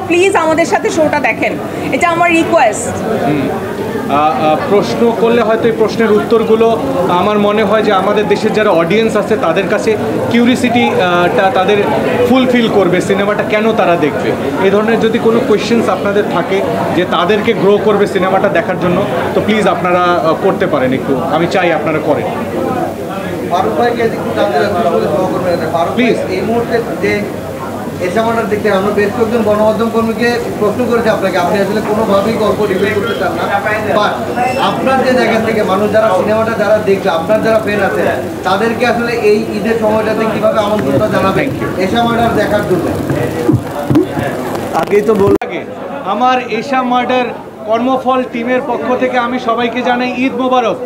Please আমাদের সাথে শোটা দেখেন, এটা আমার রিকোয়েস্ট। প্রশ্ন করলে হয়তো এই প্রশ্নের উত্তরগুলো আমার মনে হয় যে আমাদের দেশের যারা অডিয়েন্স আছে তাদের কাছে কিউরিসিটিটা তাদের ফুলফিল করবে, সিনেমাটা কেন তারা দেখবে। এই ধরনের যদি কোনো কোয়েশ্চেন্স আপনাদের থাকে যে তাদেরকে গ্রো করবে সিনেমাটা দেখার জন্য, তো প্লিজ আপনারা করতে পারেন, একটু আমি চাই আপনারা করেন প্লিজ। এই মুহূর্তে যে এসামাটার দিক থেকে আমরা বেশ কয়েকজন গণমাধ্যম কর্মীকে প্রশ্ন করেছি আপনাকে, আপনি আসলে কোনোভাবেই গল্প রিভিল করতে চান না, বাট আপনার যে জায়গা থেকে মানুষ যারা সিনেমাটা যারা দেখবে, আপনার যারা ফ্যান আছে, তাদেরকে আসলে এই ঈদের সময়টাতে কীভাবে আমন্ত্রণটা জানাবেন এসামাটার দেখার জন্য? আগেই তো বল লাগে আমার এশা মার্ডার কর্মফল টিমের পক্ষ থেকে আমি সবাইকে জানাই ঈদ মোবারক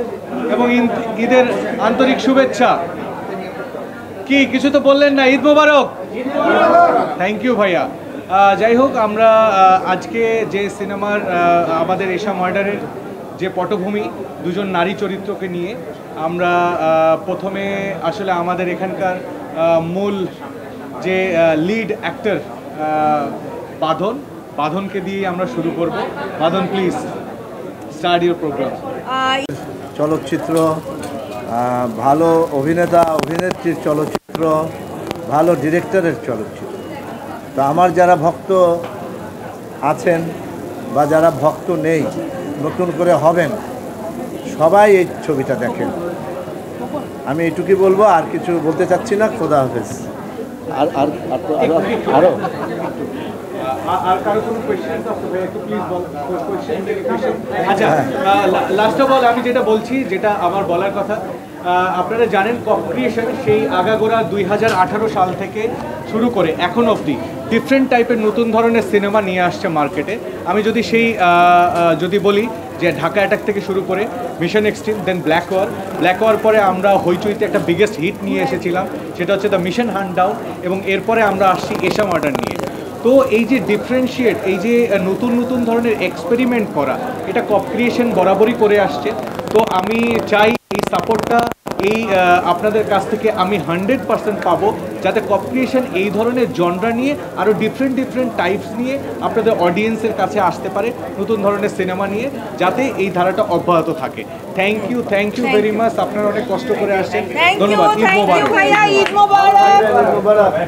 এবং ঈদের আন্তরিক শুভেচ্ছা। কি কিছু তো বললেন না, ঈদ মোবারক। থ্যাংক ইউ ভাইয়া। যাই হোক, আমরা আজকে যে সিনেমার আমাদের এশা মার্ডারের যে পটভূমি, দুজন নারী চরিত্রকে নিয়ে আমরা প্রথমে আসলে আমাদের এখানকার মূল যে লিড অ্যাক্টর বাঁধনকে দিয়ে আমরা শুরু করব। বাঁধন, প্লিজ স্টার্ট ইউর প্রোগ্রাম। চলচ্চিত্র, ভালো অভিনেতা অভিনেত্রীর চলচ্চিত্র, ভালো ডিরেক্টরের চলচ্চিত্র। তো আমার যারা ভক্ত আছেন বা যারা ভক্ত নেই, নতুন করে হবেন, সবাই এই ছবিটা দেখেন। আমি এইটুকুই বলবো, আর কিছু বলতে চাচ্ছি না। খোদা হাফেজ। আরও আচ্ছা, লাস্ট অফ অল আমি যেটা বলছি, যেটা আমার বলার কথা, আপনারা জানেন কপ ক্রিয়েশন সেই আগাগোড়া 2018 সাল থেকে শুরু করে এখন অবধি ডিফারেন্ট টাইপের নতুন ধরনের সিনেমা নিয়ে আসছে মার্কেটে। আমি যদি বলি যে ঢাকা অ্যাটাক থেকে শুরু করে মিশন এক্সট্রিম, দেন ব্ল্যাক ওয়ার পরে আমরা হইচইতে একটা বিগেস্ট হিট নিয়ে এসেছিলাম, সেটা হচ্ছে দ্য মিশন হান্ট ডাউন, এবং এরপরে আমরা আসছি এশা মার্ডার নিয়ে। তো এই যে ডিফারেন্সিয়েট, এই যে নতুন ধরনের এক্সপেরিমেন্ট করা, এটা কপ ক্রিয়েশন বরাবরই করে আসছে। তো আমি চাই এই সাপোর্টটা এই আপনাদের কাছ থেকে আমি 100% পাবো, যাতে কপ ক্রিয়েশন এই ধরনের জনরা নিয়ে আরও ডিফারেন্ট টাইপস নিয়ে আপনাদের অডিয়েন্সের কাছে আসতে পারে, নতুন ধরনের সিনেমা নিয়ে, যাতে এই ধারাটা অব্যাহত থাকে। Thank you very much. আপনারা অনেক কষ্ট করে আসছেন, ধন্যবাদ। ঈদ মোবারক।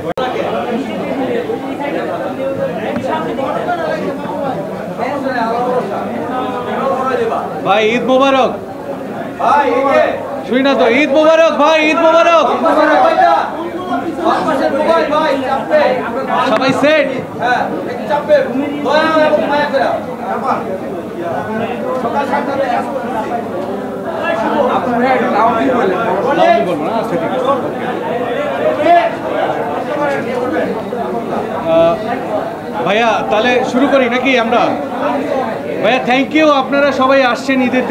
ভাই ঈদ মোবারক। শুই না তো, ঈদ মোবারক ভাই, ঈদ মোবারক। সবাই সেট। ভাইয়া তাহলে শুরু করি নাকি আমরা? ভাইয়া থ্যাংক ইউ, আপনারা সবাই আসছেন ঈদের